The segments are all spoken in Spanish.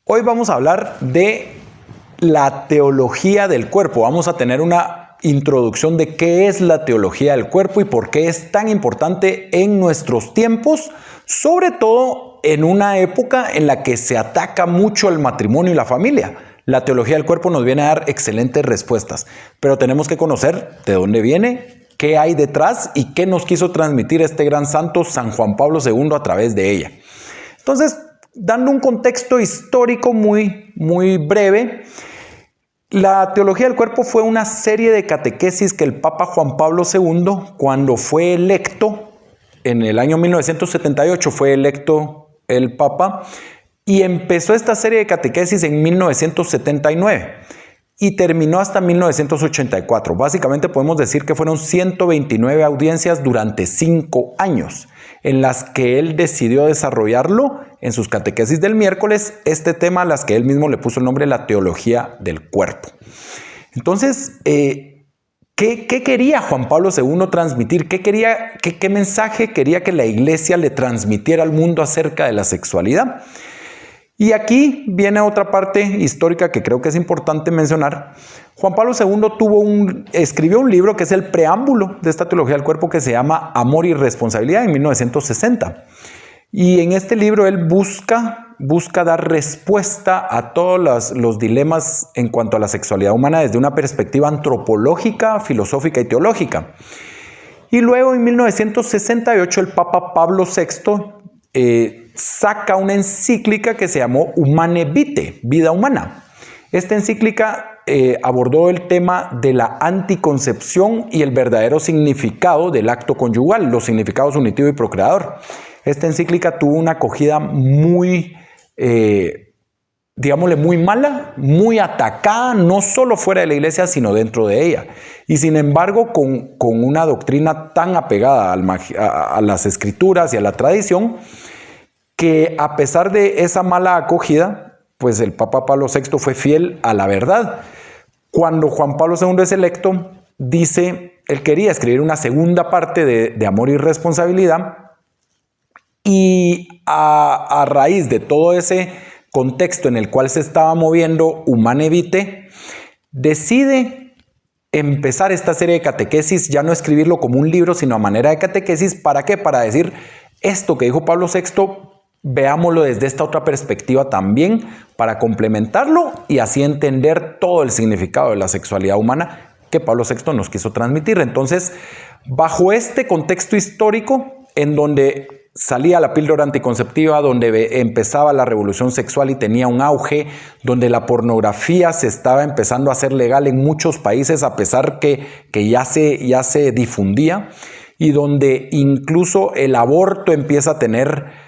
Hoy vamos a hablar de la teología del cuerpo. Vamos a tener una introducción de qué es la teología del cuerpo y por qué es tan importante en nuestros tiempos, sobre todo en una época en la que se ataca mucho el matrimonio y la familia. La teología del cuerpo nos viene a dar excelentes respuestas, pero tenemos que conocer de dónde viene, qué hay detrás y qué nos quiso transmitir este gran santo San Juan Pablo II a través de ella. Entonces, dando un contexto histórico muy breve, la teología del cuerpo fue una serie de catequesis que el Papa Juan Pablo II, cuando fue electo, en el año 1978 fue electo el Papa, y empezó esta serie de catequesis en 1979 y terminó hasta 1984. Básicamente podemos decir que fueron 129 audiencias durante 5 años en las que él decidió desarrollarlo en sus catequesis del miércoles, este tema a las que él mismo le puso el nombre la teología del cuerpo. Entonces, ¿qué quería Juan Pablo II transmitir? ¿Qué mensaje quería que la iglesia le transmitiera al mundo acerca de la sexualidad? Y aquí viene otra parte histórica que creo que es importante mencionar. Juan Pablo II escribió un libro que es el preámbulo de esta teología del cuerpo que se llama Amor y Responsabilidad en 1960. Y en este libro él busca dar respuesta a todos los dilemas en cuanto a la sexualidad humana desde una perspectiva antropológica, filosófica y teológica. Y luego en 1968 el Papa Pablo VI saca una encíclica que se llamó Humane Vitae, Vida Humana. Esta encíclica abordó el tema de la anticoncepción y el verdadero significado del acto conyugal, los significados unitivo y procreador. Esta encíclica tuvo una acogida muy mala, muy atacada, no solo fuera de la iglesia, sino dentro de ella. Y sin embargo, con una doctrina tan apegada a las escrituras y a la tradición, que a pesar de esa mala acogida, pues el Papa Pablo VI fue fiel a la verdad. Cuando Juan Pablo II es electo, dice, él quería escribir una segunda parte de Amor y Responsabilidad, y a raíz de todo ese contexto en el cual se estaba moviendo Humane Vitae, decide empezar esta serie de catequesis, ya no escribirlo como un libro, sino a manera de catequesis. ¿Para qué? Para decir esto que dijo Pablo VI, veámoslo desde esta otra perspectiva también, para complementarlo y así entender todo el significado de la sexualidad humana que Pablo VI nos quiso transmitir. Entonces, bajo este contexto histórico, en donde salía la píldora anticonceptiva, donde empezaba la revolución sexual y tenía un auge, donde la pornografía se estaba empezando a hacer legal en muchos países, a pesar que ya se difundía, y donde incluso el aborto empieza a tener,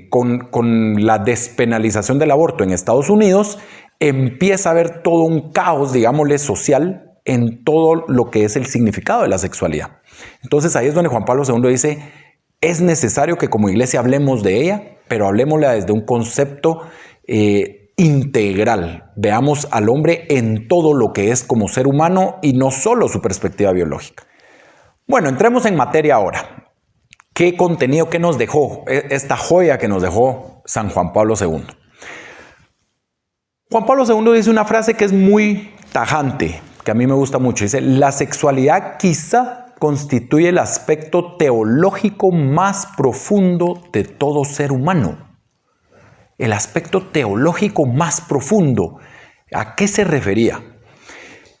con la despenalización del aborto en Estados Unidos, empieza a haber todo un caos, digámosle, social en todo lo que es el significado de la sexualidad. Entonces ahí es donde Juan Pablo II dice, es necesario que como iglesia hablemos de ella, pero hablemosla desde un concepto integral. Veamos al hombre en todo lo que es como ser humano y no solo su perspectiva biológica. Bueno, entremos en materia ahora. ¿Qué contenido que nos dejó esta joya que nos dejó San Juan Pablo II? Juan Pablo II dice una frase que es muy tajante, que a mí me gusta mucho. Dice, la sexualidad quizá constituye el aspecto teológico más profundo de todo ser humano. El aspecto teológico más profundo. ¿A qué se refería?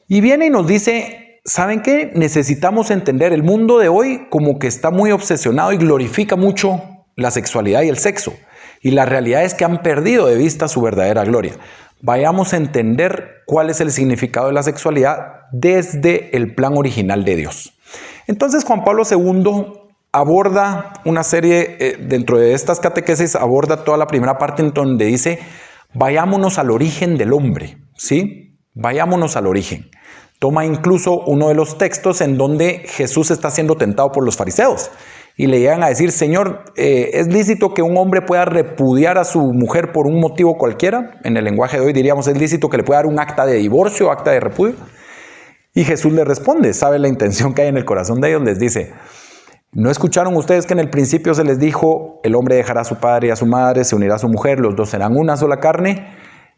Y viene y nos dice, ¿saben qué? Necesitamos entender el mundo de hoy como que está muy obsesionado y glorifica mucho la sexualidad y el sexo. Y la realidad es que han perdido de vista su verdadera gloria. Vayamos a entender cuál es el significado de la sexualidad desde el plan original de Dios. Entonces Juan Pablo II aborda una serie, dentro de estas catequesis, aborda toda la primera parte en donde dice, vayámonos al origen del hombre, ¿sí? Vayámonos al origen. Toma incluso uno de los textos en donde Jesús está siendo tentado por los fariseos y le llegan a decir, Señor, ¿es lícito que un hombre pueda repudiar a su mujer por un motivo cualquiera? En el lenguaje de hoy diríamos, ¿es lícito que le pueda dar un acta de divorcio, acta de repudio? Y Jesús le responde, sabe la intención que hay en el corazón de ellos, les dice, ¿No escucharon ustedes que en el principio se les dijo, el hombre dejará a su padre y a su madre, se unirá a su mujer, los dos serán una sola carne?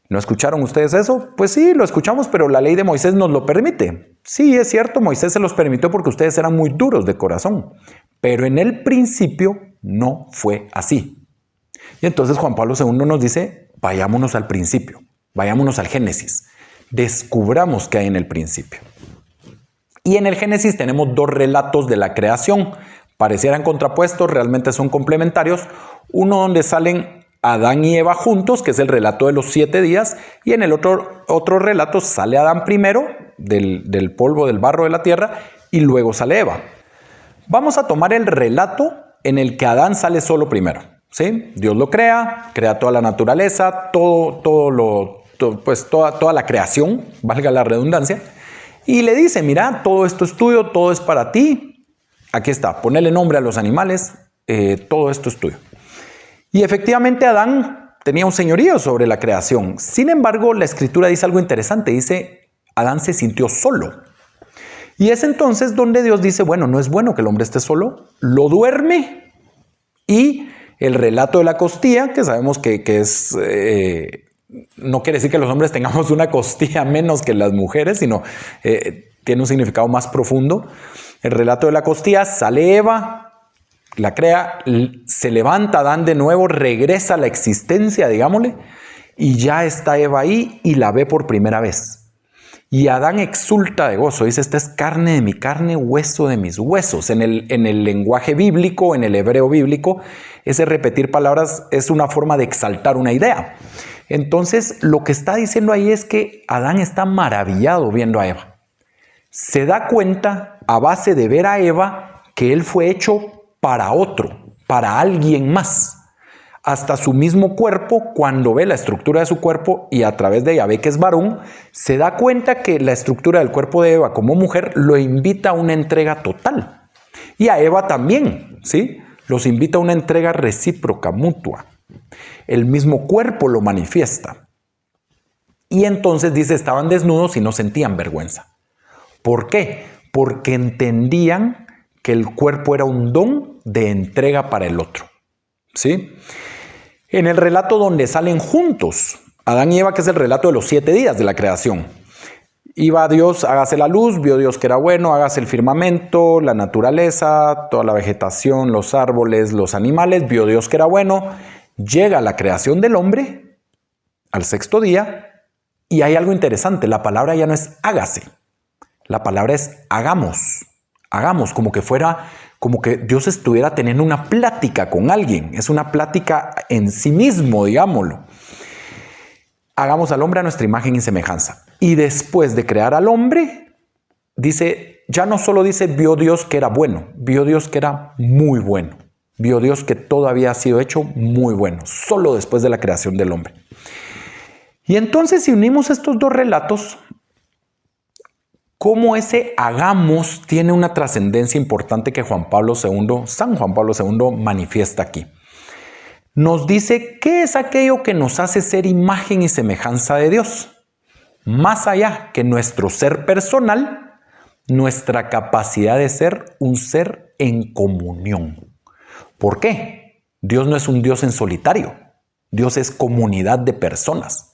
¿No escucharon ustedes eso? Pues sí, lo escuchamos, pero la ley de Moisés nos lo permite. Sí, es cierto, Moisés se los permitió porque ustedes eran muy duros de corazón. Pero en el principio no fue así. Y entonces Juan Pablo II nos dice, vayámonos al principio, vayámonos al Génesis, descubramos qué hay en el principio. Y en el Génesis tenemos dos relatos de la creación. Parecieran contrapuestos, realmente son complementarios. Uno donde salen Adán y Eva juntos, que es el relato de los 7 días, y en el otro relato sale Adán primero, del polvo, del barro de la tierra, y luego sale Eva. Vamos a tomar el relato en el que Adán sale solo primero, ¿sí? Dios lo crea toda la naturaleza, toda la creación, valga la redundancia, y le dice, mira, todo esto es tuyo, todo es para ti. Aquí está, ponele nombre a los animales, todo esto es tuyo. Y efectivamente Adán tenía un señorío sobre la creación. Sin embargo, la Escritura dice algo interesante. Dice, Adán se sintió solo. Y es entonces donde Dios dice, bueno, no es bueno que el hombre esté solo. Lo duerme. Y el relato de la costilla, que sabemos que es... no quiere decir que los hombres tengamos una costilla menos que las mujeres, sino tiene un significado más profundo. El relato de la costilla, sale Eva, la crea, se levanta Adán de nuevo, regresa a la existencia, digámosle, y ya está Eva ahí y la ve por primera vez. Y Adán exulta de gozo, dice, esta es carne de mi carne, hueso de mis huesos. En el lenguaje bíblico, en el hebreo bíblico, ese repetir palabras es una forma de exaltar una idea. Entonces, lo que está diciendo ahí es que Adán está maravillado viendo a Eva. Se da cuenta, a base de ver a Eva, que él fue hecho para otro, para alguien más. Hasta su mismo cuerpo, cuando ve la estructura de su cuerpo y a través de ella ve que es varón, se da cuenta que la estructura del cuerpo de Eva como mujer lo invita a una entrega total. Y a Eva también, ¿sí? Los invita a una entrega recíproca, mutua. El mismo cuerpo lo manifiesta. Y entonces dice, estaban desnudos y no sentían vergüenza. ¿Por qué? Porque entendían que el cuerpo era un don de entrega para el otro. ¿Sí? En el relato donde salen juntos, Adán y Eva, que es el relato de los 7 días de la creación. Iba Dios, hágase la luz, vio Dios que era bueno, hágase el firmamento, la naturaleza, toda la vegetación, los árboles, los animales, vio Dios que era bueno. Llega la creación del hombre al 6º día y hay algo interesante, la palabra ya no es hágase, la palabra es hagamos. Hagamos, como que Dios estuviera teniendo una plática con alguien. Es una plática en sí mismo, digámoslo. Hagamos al hombre a nuestra imagen y semejanza. Y después de crear al hombre, dice, ya no solo dice vio Dios que era bueno, vio Dios que era muy bueno. Vio Dios que todo había sido hecho muy bueno, solo después de la creación del hombre. Y entonces, si unimos estos dos relatos, cómo ese hagamos tiene una trascendencia importante que San Juan Pablo II manifiesta aquí. Nos dice, ¿qué es aquello que nos hace ser imagen y semejanza de Dios? Más allá que nuestro ser personal, nuestra capacidad de ser un ser en comunión. ¿Por qué? Dios no es un Dios en solitario. Dios es comunidad de personas.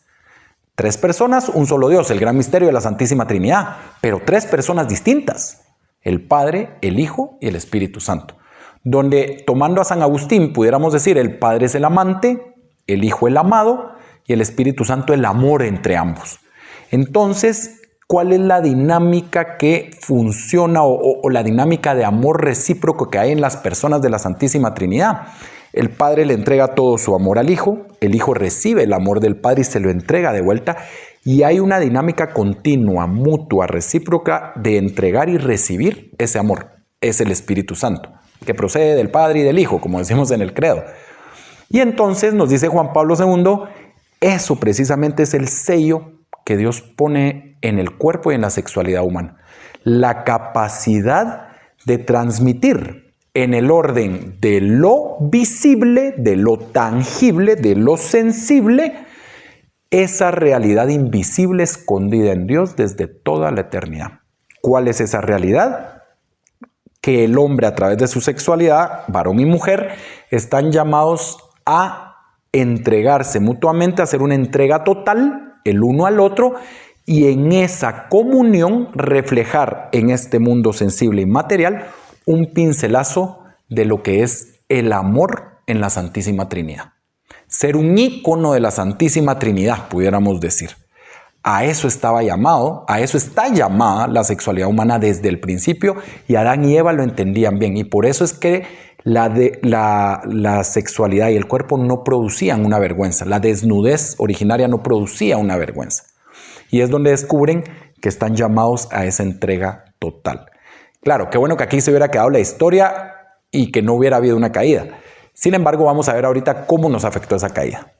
3 personas, un solo Dios, el gran misterio de la Santísima Trinidad, pero 3 personas distintas, el Padre, el Hijo y el Espíritu Santo. Donde, tomando a San Agustín, pudiéramos decir, el Padre es el amante, el Hijo el amado y el Espíritu Santo el amor entre ambos. Entonces, ¿cuál es la dinámica que funciona o la dinámica de amor recíproco que hay en las personas de la Santísima Trinidad? El Padre le entrega todo su amor al Hijo, el Hijo recibe el amor del Padre y se lo entrega de vuelta, y hay una dinámica continua, mutua, recíproca de entregar y recibir ese amor. Es el Espíritu Santo, que procede del Padre y del Hijo, como decimos en el credo. Y entonces nos dice Juan Pablo II, eso precisamente es el sello que Dios pone en el cuerpo y en la sexualidad humana. La capacidad de transmitir en el orden de lo visible, de lo tangible, de lo sensible, esa realidad invisible escondida en Dios desde toda la eternidad. ¿Cuál es esa realidad? que el hombre a través de su sexualidad, varón y mujer, están llamados a entregarse mutuamente, a hacer una entrega total el uno al otro y en esa comunión reflejar en este mundo sensible y material un pincelazo de lo que es el amor en la Santísima Trinidad. Ser un ícono de la Santísima Trinidad, pudiéramos decir. A eso estaba llamado, a eso está llamada la sexualidad humana desde el principio y Adán y Eva lo entendían bien y por eso es que la sexualidad y el cuerpo no producían una vergüenza, la desnudez originaria no producía una vergüenza y es donde descubren que están llamados a esa entrega total. Claro, qué bueno que aquí se hubiera quedado la historia y que no hubiera habido una caída. Sin embargo, vamos a ver ahorita cómo nos afectó esa caída.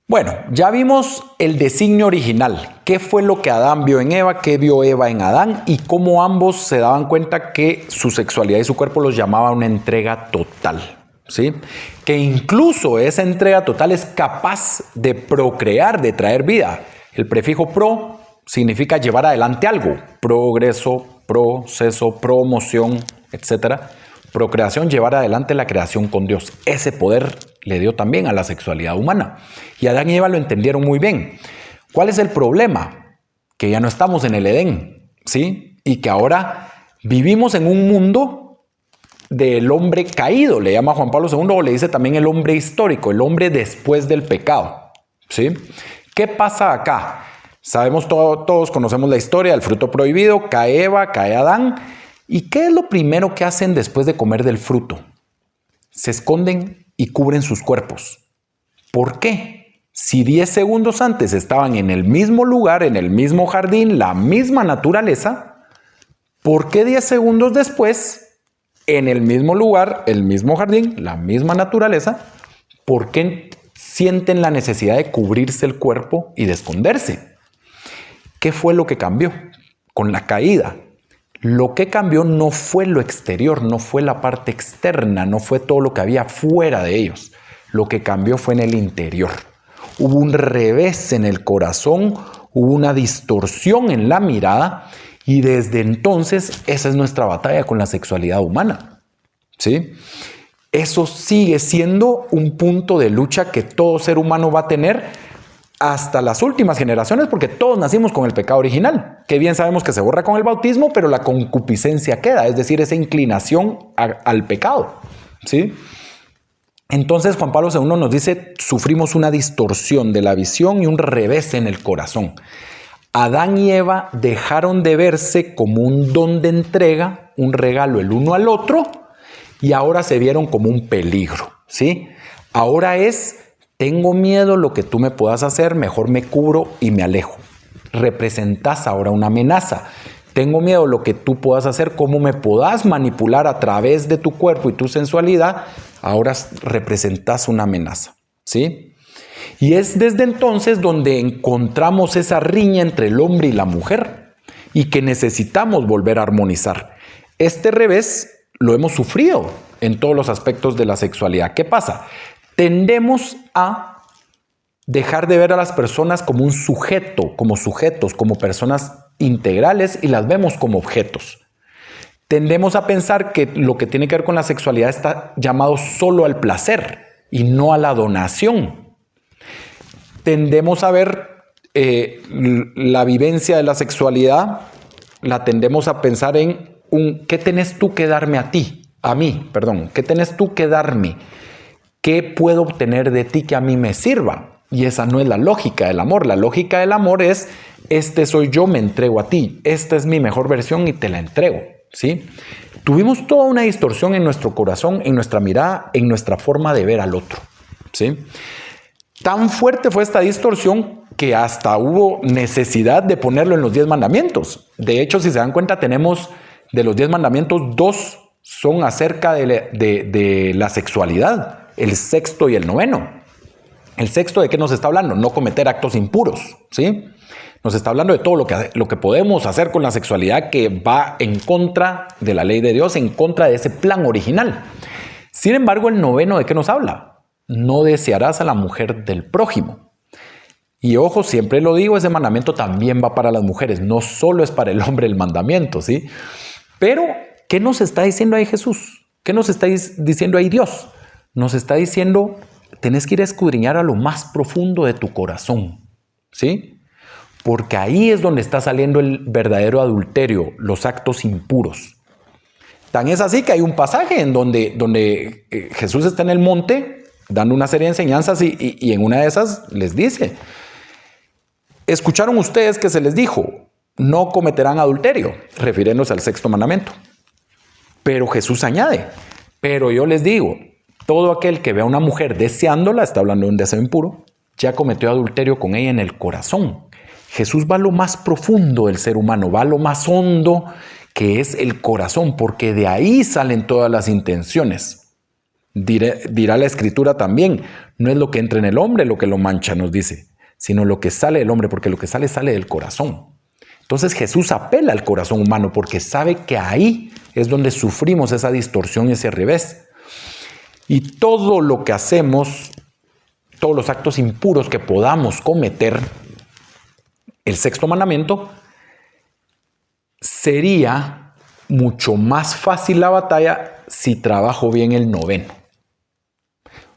Bueno, ya vimos el designio original. ¿Qué fue lo que Adán vio en Eva? ¿Qué vio Eva en Adán? Y cómo ambos se daban cuenta que su sexualidad y su cuerpo los llamaba a una entrega total. ¿Sí? Que incluso esa entrega total es capaz de procrear, de traer vida. El prefijo pro significa llevar adelante algo. Progreso, proceso, promoción, etc. Procreación, llevar adelante la creación con Dios. Ese poder le dio también a la sexualidad humana. Y Adán y Eva lo entendieron muy bien. ¿Cuál es el problema? Que ya no estamos en el Edén, ¿sí? Y que ahora vivimos en un mundo del hombre caído, le llama Juan Pablo II, o le dice también el hombre histórico, el hombre después del pecado, ¿sí? ¿Qué pasa acá? Sabemos, todos conocemos la historia del fruto prohibido, cae Eva, cae Adán. ¿Y qué es lo primero que hacen después de comer del fruto? Se esconden y cubren sus cuerpos. ¿Por qué? Si 10 segundos antes estaban en el mismo lugar, en el mismo jardín, la misma naturaleza, ¿por qué 10 segundos después, en el mismo lugar, el mismo jardín, la misma naturaleza, por qué sienten la necesidad de cubrirse el cuerpo y de esconderse? ¿Qué fue lo que cambió con la caída? Lo que cambió no fue lo exterior, no fue la parte externa, no fue todo lo que había fuera de ellos. Lo que cambió fue en el interior. Hubo un revés en el corazón, hubo una distorsión en la mirada y desde entonces esa es nuestra batalla con la sexualidad humana. ¿Sí? Eso sigue siendo un punto de lucha que todo ser humano va a tener hasta las últimas generaciones, porque todos nacimos con el pecado original, que bien sabemos que se borra con el bautismo, pero la concupiscencia queda, es decir, esa inclinación al pecado, ¿sí? Entonces Juan Pablo II nos dice, sufrimos una distorsión de la visión y un revés en el corazón. Adán y Eva dejaron de verse como un don de entrega, un regalo el uno al otro, y ahora se vieron como un peligro, ¿sí? Ahora es... Tengo miedo lo que tú me puedas hacer, mejor me cubro y me alejo. Representas ahora una amenaza. Tengo miedo lo que tú puedas hacer, cómo me puedas manipular a través de tu cuerpo y tu sensualidad. Ahora representas una amenaza, ¿sí? Y es desde entonces donde encontramos esa riña entre el hombre y la mujer y que necesitamos volver a armonizar. Este revés lo hemos sufrido en todos los aspectos de la sexualidad. ¿Qué pasa? Tendemos a dejar de ver a las personas como un sujeto, como sujetos, como personas integrales y las vemos como objetos. Tendemos a pensar que lo que tiene que ver con la sexualidad está llamado solo al placer y no a la donación. Tendemos a ver la vivencia de la sexualidad, la tendemos a pensar en ¿qué tenés tú que darme a ti? A mí, perdón, ¿qué tenés tú que darme? ¿Qué puedo obtener de ti que a mí me sirva? Y esa no es la lógica del amor. La lógica del amor es, este soy yo, me entrego a ti. Esta es mi mejor versión y te la entrego, ¿sí? Tuvimos toda una distorsión en nuestro corazón, en nuestra mirada, en nuestra forma de ver al otro, ¿sí? Tan fuerte fue esta distorsión que hasta hubo necesidad de ponerlo en los 10 mandamientos. De hecho, si se dan cuenta, tenemos de los 10 mandamientos, 2 son acerca de la sexualidad. El sexto y el noveno. El sexto, ¿de qué nos está hablando? No cometer actos impuros, ¿sí? Nos está hablando de todo lo que podemos hacer con la sexualidad que va en contra de la ley de Dios, en contra de ese plan original. Sin embargo, el noveno, ¿de qué nos habla? No desearás a la mujer del prójimo. Y ojo, siempre lo digo, ese mandamiento también va para las mujeres, no solo es para el hombre el mandamiento, ¿sí? Pero ¿Qué nos está diciendo ahí Jesús? ¿Qué nos está diciendo ahí Dios? Nos está diciendo, tenés que ir a escudriñar a lo más profundo de tu corazón, ¿sí? Porque ahí es donde está saliendo el verdadero adulterio, los actos impuros. Tan es así que hay un pasaje en donde Jesús está en el monte dando una serie de enseñanzas y en una de esas les dice, escucharon ustedes que se les dijo, no cometerán adulterio, refiriéndose al 6º mandamiento. Pero Jesús añade, pero yo les digo, todo aquel que vea a una mujer deseándola, está hablando de un deseo impuro, ya cometió adulterio con ella en el corazón. Jesús va a lo más profundo del ser humano, va a lo más hondo que es el corazón, porque de ahí salen todas las intenciones. Dirá la Escritura también, no es lo que entra en el hombre lo que lo mancha, nos dice, sino lo que sale del hombre, porque lo que sale del corazón. Entonces Jesús apela al corazón humano porque sabe que ahí es donde sufrimos esa distorsión, ese revés. Y todo lo que hacemos, todos los actos impuros que podamos cometer, el 6º mandamiento, sería mucho más fácil la batalla si trabajo bien el 9º.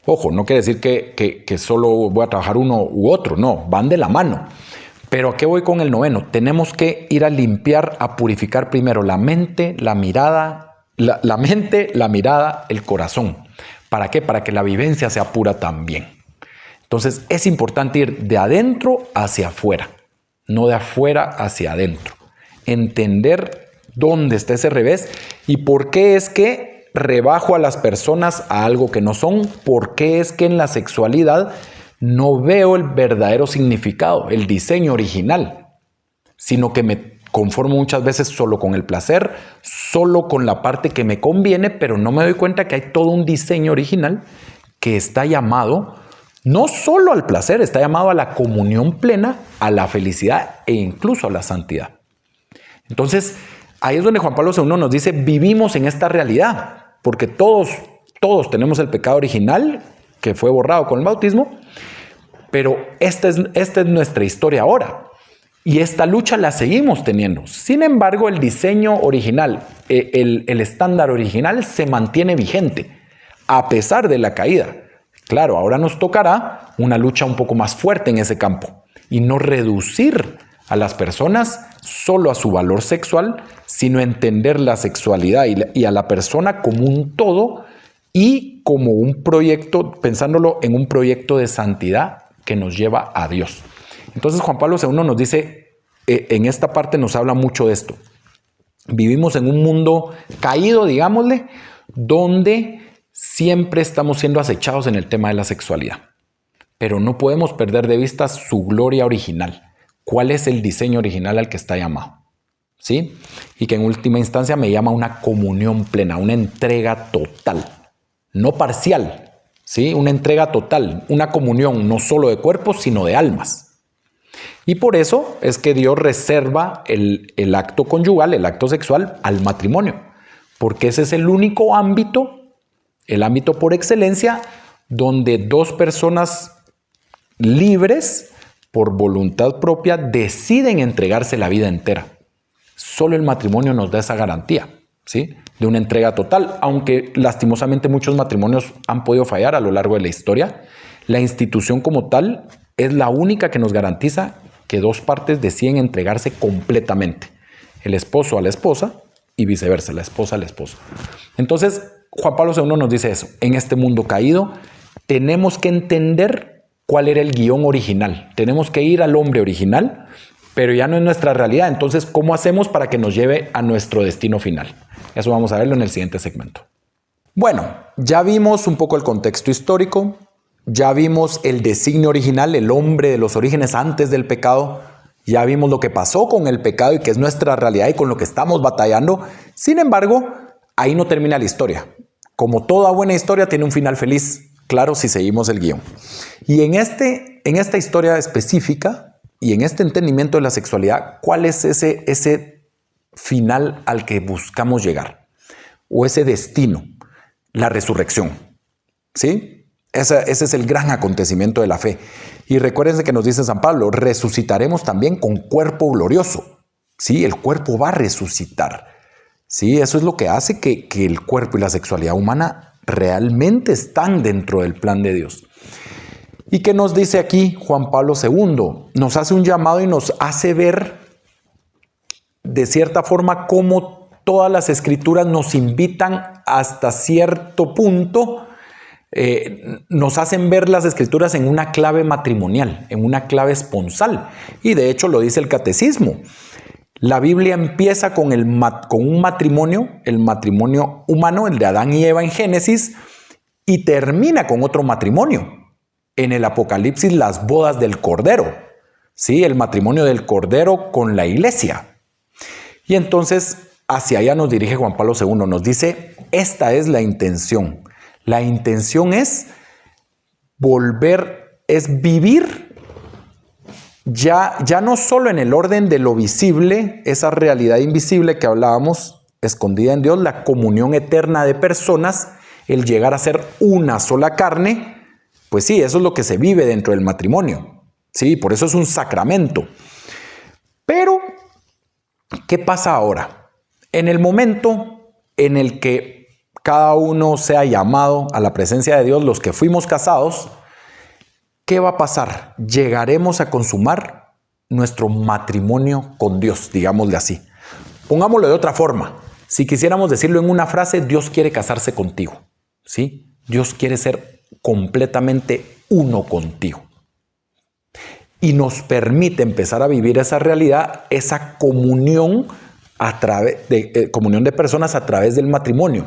Ojo, no quiere decir que solo voy a trabajar uno u otro, no, van de la mano. Pero ¿a qué voy con el 9º? Tenemos que ir a limpiar, a purificar primero la mente, la mirada, el corazón. ¿Para qué? Para que la vivencia sea pura también. Entonces es importante ir de adentro hacia afuera, no de afuera hacia adentro. Entender dónde está ese revés y por qué es que rebajo a las personas a algo que no son, por qué es que en la sexualidad no veo el verdadero significado, el diseño original, sino que me conformo muchas veces solo con el placer, solo con la parte que me conviene, pero no me doy cuenta que hay todo un diseño original que está llamado no solo al placer, está llamado a la comunión plena, a la felicidad e incluso a la santidad. Entonces, ahí es donde Juan Pablo II nos dice, vivimos en esta realidad, porque todos tenemos el pecado original que fue borrado con el bautismo, pero esta es nuestra historia ahora. Y esta lucha la seguimos teniendo. Sin embargo, el diseño original, el estándar original se mantiene vigente, a pesar de la caída. Claro, ahora nos tocará una lucha un poco más fuerte en ese campo y no reducir a las personas solo a su valor sexual, sino entender la sexualidad y a la persona como un todo y como un proyecto, pensándolo en un proyecto de santidad que nos lleva a Dios. Entonces Juan Pablo II nos dice, en esta parte nos habla mucho de esto. Vivimos en un mundo caído, digámosle, donde siempre estamos siendo acechados en el tema de la sexualidad. Pero no podemos perder de vista su gloria original. ¿Cuál es el diseño original al que está llamado? ¿Sí? Y que en última instancia me llama una comunión plena, una entrega total, no parcial, ¿sí? Una entrega total, una comunión no solo de cuerpos, sino de almas. Y por eso es que Dios reserva el acto conyugal, el acto sexual, al matrimonio, porque ese es el único ámbito, el ámbito por excelencia, donde dos personas libres, por voluntad propia, deciden entregarse la vida entera. Solo el matrimonio nos da esa garantía, ¿sí? De una entrega total, aunque lastimosamente muchos matrimonios han podido fallar a lo largo de la historia. La institución como tal es la única que nos garantiza que dos partes deciden entregarse completamente. El esposo a la esposa y viceversa, la esposa al esposo. Entonces, Juan Pablo II nos dice eso. En este mundo caído, tenemos que entender cuál era el guión original. Tenemos que ir al hombre original, pero ya no es nuestra realidad. Entonces, ¿cómo hacemos para que nos lleve a nuestro destino final? Eso vamos a verlo en el siguiente segmento. Bueno, ya vimos un poco el contexto histórico, ya vimos el designio original, el hombre de los orígenes antes del pecado, ya vimos lo que pasó con el pecado y que es nuestra realidad y con lo que estamos batallando. Sin embargo, ahí no termina la historia. Como toda buena historia tiene un final feliz, claro, si seguimos el guión. Y en esta historia específica y en este entendimiento de la sexualidad, ¿cuál es ese final al que buscamos llegar? O ese destino, la resurrección. ¿Sí? Ese es el gran acontecimiento de la fe. Y recuérdense que nos dice San Pablo, resucitaremos también con cuerpo glorioso. ¿Sí? El cuerpo va a resucitar. Sí, eso es lo que hace que el cuerpo y la sexualidad humana realmente están dentro del plan de Dios. ¿Y qué nos dice aquí Juan Pablo II? Nos hace un llamado y nos hace ver de cierta forma cómo todas las escrituras nos invitan hasta cierto punto, nos hacen ver las escrituras en una clave matrimonial, en una clave esponsal. Y de hecho lo dice el catecismo. La Biblia empieza con un matrimonio, el matrimonio humano, el de Adán y Eva en Génesis, y termina con otro matrimonio. En el Apocalipsis, las bodas del Cordero, ¿sí? El matrimonio del Cordero con la iglesia. Y entonces, hacia allá nos dirige Juan Pablo II, nos dice, esta es la intención. La intención es vivir ya no solo en el orden de lo visible, esa realidad invisible que hablábamos, escondida en Dios, la comunión eterna de personas, el llegar a ser una sola carne. Pues sí, eso es lo que se vive dentro del matrimonio. Sí, por eso es un sacramento. Pero, ¿qué pasa ahora? En el momento en el que cada uno sea llamado a la presencia de Dios, los que fuimos casados, ¿qué va a pasar? Llegaremos a consumar nuestro matrimonio con Dios, digámosle así. Pongámoslo de otra forma. Si quisiéramos decirlo en una frase, Dios quiere casarse contigo. ¿Sí? Dios quiere ser completamente uno contigo. Y nos permite empezar a vivir esa realidad, esa comunión comunión de personas a través del matrimonio.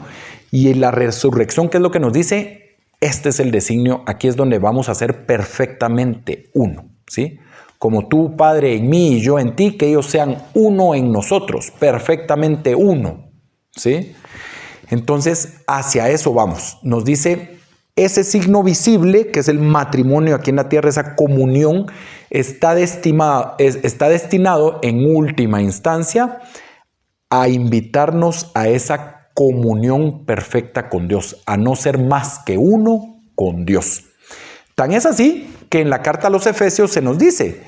Y en la resurrección, ¿qué es lo que nos dice? Este es el designio, aquí es donde vamos a ser perfectamente uno, ¿sí? Como tú, Padre, en mí y yo en ti, que ellos sean uno en nosotros, perfectamente uno, ¿sí? Entonces, hacia eso vamos. Nos dice, ese signo visible, que es el matrimonio aquí en la tierra, esa comunión, está destinado en última instancia a invitarnos a esa comunión perfecta con Dios, a no ser más que uno con Dios. Tan es así que en la carta a los Efesios se nos dice,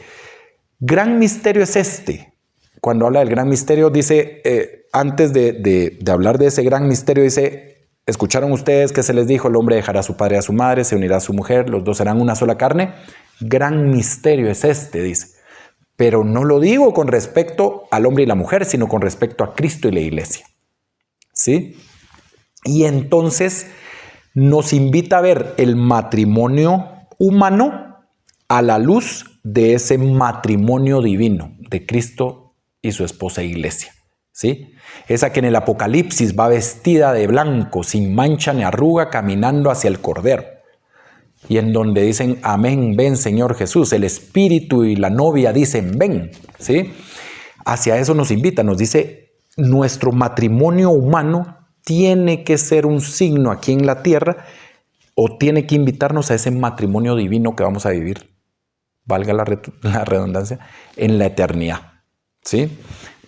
gran misterio es este. Cuando habla del gran misterio dice, antes de hablar de ese gran misterio dice, ¿escucharon ustedes que se les dijo? El hombre dejará a su padre y a su madre, se unirá a su mujer, los dos serán una sola carne. Gran misterio es este, dice. Pero no lo digo con respecto al hombre y la mujer, sino con respecto a Cristo y la iglesia. ¿Sí? Y entonces nos invita a ver el matrimonio humano a la luz de ese matrimonio divino de Cristo y su esposa iglesia. ¿Sí? Esa que en el Apocalipsis va vestida de blanco, sin mancha ni arruga, caminando hacia el Cordero. Y en donde dicen, amén, ven Señor Jesús. El Espíritu y la novia dicen, ven. ¿Sí? Hacia eso nos invita, nos dice, nuestro matrimonio humano tiene que ser un signo aquí en la tierra o tiene que invitarnos a ese matrimonio divino que vamos a vivir, valga la redundancia, en la eternidad. ¿Sí?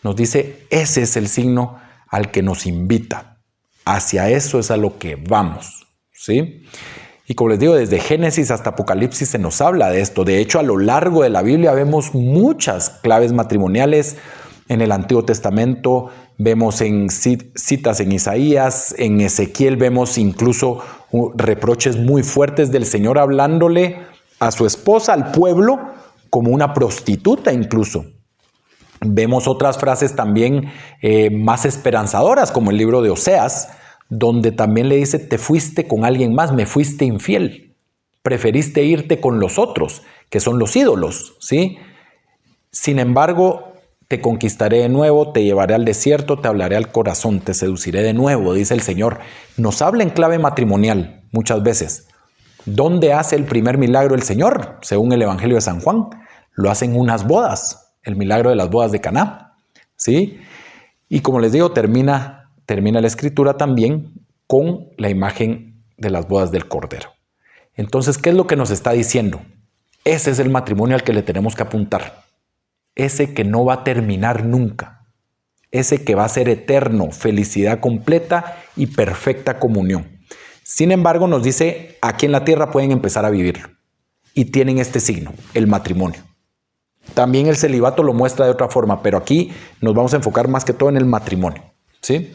Nos dice, ese es el signo al que nos invita. Hacia eso es a lo que vamos. ¿Sí? Y como les digo, desde Génesis hasta Apocalipsis se nos habla de esto. De hecho, a lo largo de la Biblia vemos muchas claves matrimoniales. En el Antiguo Testamento vemos en citas en Isaías, en Ezequiel vemos incluso reproches muy fuertes del Señor hablándole a su esposa, al pueblo, como una prostituta incluso. Vemos otras frases también más esperanzadoras, como el libro de Oseas, donde también le dice, te fuiste con alguien más, me fuiste infiel, preferiste irte con los otros, que son los ídolos, ¿sí? Sin embargo, te conquistaré de nuevo, te llevaré al desierto, te hablaré al corazón, te seduciré de nuevo, dice el Señor. Nos habla en clave matrimonial muchas veces. ¿Dónde hace el primer milagro el Señor? Según el Evangelio de San Juan, lo hace en unas bodas, el milagro de las bodas de Caná, ¿sí? Y como les digo, termina la Escritura también con la imagen de las bodas del Cordero. Entonces, ¿qué es lo que nos está diciendo? Ese es el matrimonio al que le tenemos que apuntar. Ese que no va a terminar nunca. Ese que va a ser eterno, felicidad completa y perfecta comunión. Sin embargo, nos dice, aquí en la tierra pueden empezar a vivirlo. Y tienen este signo, el matrimonio. También el celibato lo muestra de otra forma, pero aquí nos vamos a enfocar más que todo en el matrimonio. ¿sí?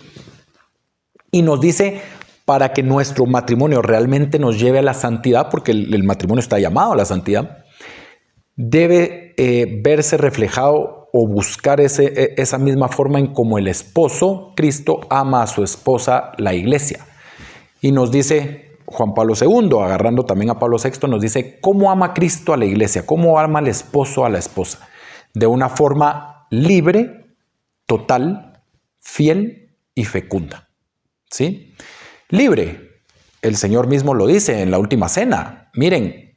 Y nos dice, para que nuestro matrimonio realmente nos lleve a la santidad, porque el matrimonio está llamado a la santidad, debe verse reflejado o buscar esa misma forma en como el esposo, Cristo, ama a su esposa, la iglesia. Y nos dice Juan Pablo II, agarrando también a Pablo VI, nos dice cómo ama Cristo a la iglesia, cómo ama el esposo a la esposa. De una forma libre, total, fiel y fecunda. ¿Sí? Libre. El Señor mismo lo dice en la última cena. Miren,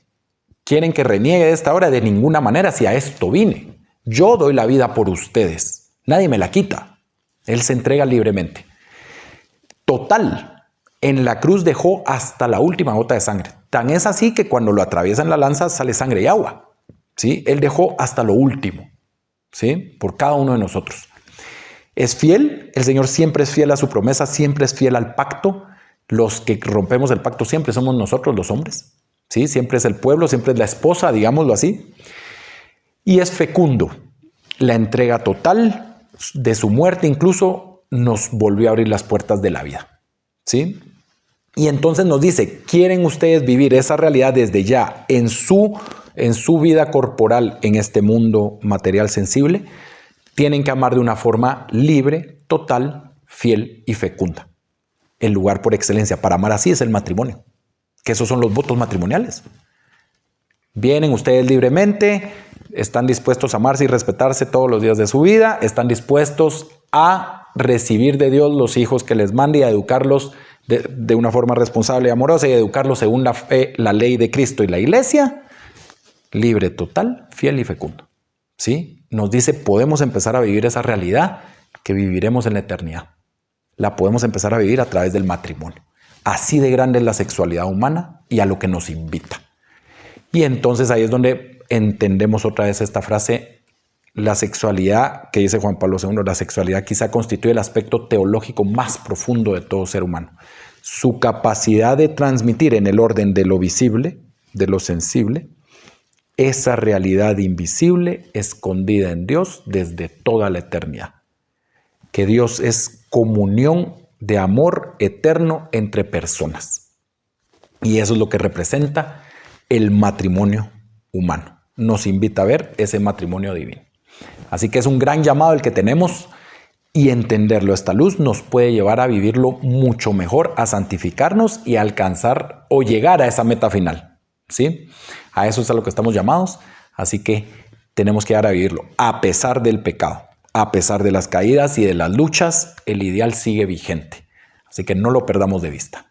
¿quieren que reniegue de esta hora? De ninguna manera, si a esto vine. Yo doy la vida por ustedes. Nadie me la quita. Él se entrega libremente. Total. En la cruz dejó hasta la última gota de sangre. Tan es así que cuando lo atraviesan la lanza sale sangre y agua. ¿Sí? Él dejó hasta lo último. ¿Sí? Por cada uno de nosotros. Es fiel. El Señor siempre es fiel a su promesa, siempre es fiel al pacto. Los que rompemos el pacto siempre somos nosotros los hombres. ¿Sí? Siempre es el pueblo, siempre es la esposa, digámoslo así. Y es fecundo. La entrega total de su muerte incluso nos volvió a abrir las puertas de la vida. ¿Sí? Y entonces nos dice, ¿quieren ustedes vivir esa realidad desde ya en su vida corporal en este mundo material sensible? Tienen que amar de una forma libre, total, fiel y fecunda. El lugar por excelencia para amar así es el matrimonio, que esos son los votos matrimoniales. Vienen ustedes libremente, están dispuestos a amarse y respetarse todos los días de su vida, están dispuestos a recibir de Dios los hijos que les mande y a educarlos de una forma responsable y amorosa y a educarlos según la fe, la ley de Cristo y la iglesia. Libre, total, fiel y fecundo. ¿Sí? Nos dice, podemos empezar a vivir esa realidad que viviremos en la eternidad. La podemos empezar a vivir a través del matrimonio. Así de grande es la sexualidad humana y a lo que nos invita. Y entonces ahí es donde entendemos otra vez esta frase, la sexualidad, que dice Juan Pablo II, la sexualidad quizá constituye el aspecto teológico más profundo de todo ser humano. Su capacidad de transmitir en el orden de lo visible, de lo sensible, esa realidad invisible escondida en Dios desde toda la eternidad. Que Dios es comunión de amor eterno entre personas. Y eso es lo que representa el matrimonio humano. Nos invita a ver ese matrimonio divino. Así que es un gran llamado el que tenemos y entenderlo. Esta luz nos puede llevar a vivirlo mucho mejor, a santificarnos y a alcanzar o llegar a esa meta final. ¿Sí? A eso es a lo que estamos llamados. Así que tenemos que llegar a vivirlo a pesar del pecado. A pesar de las caídas y de las luchas, el ideal sigue vigente. Así que no lo perdamos de vista.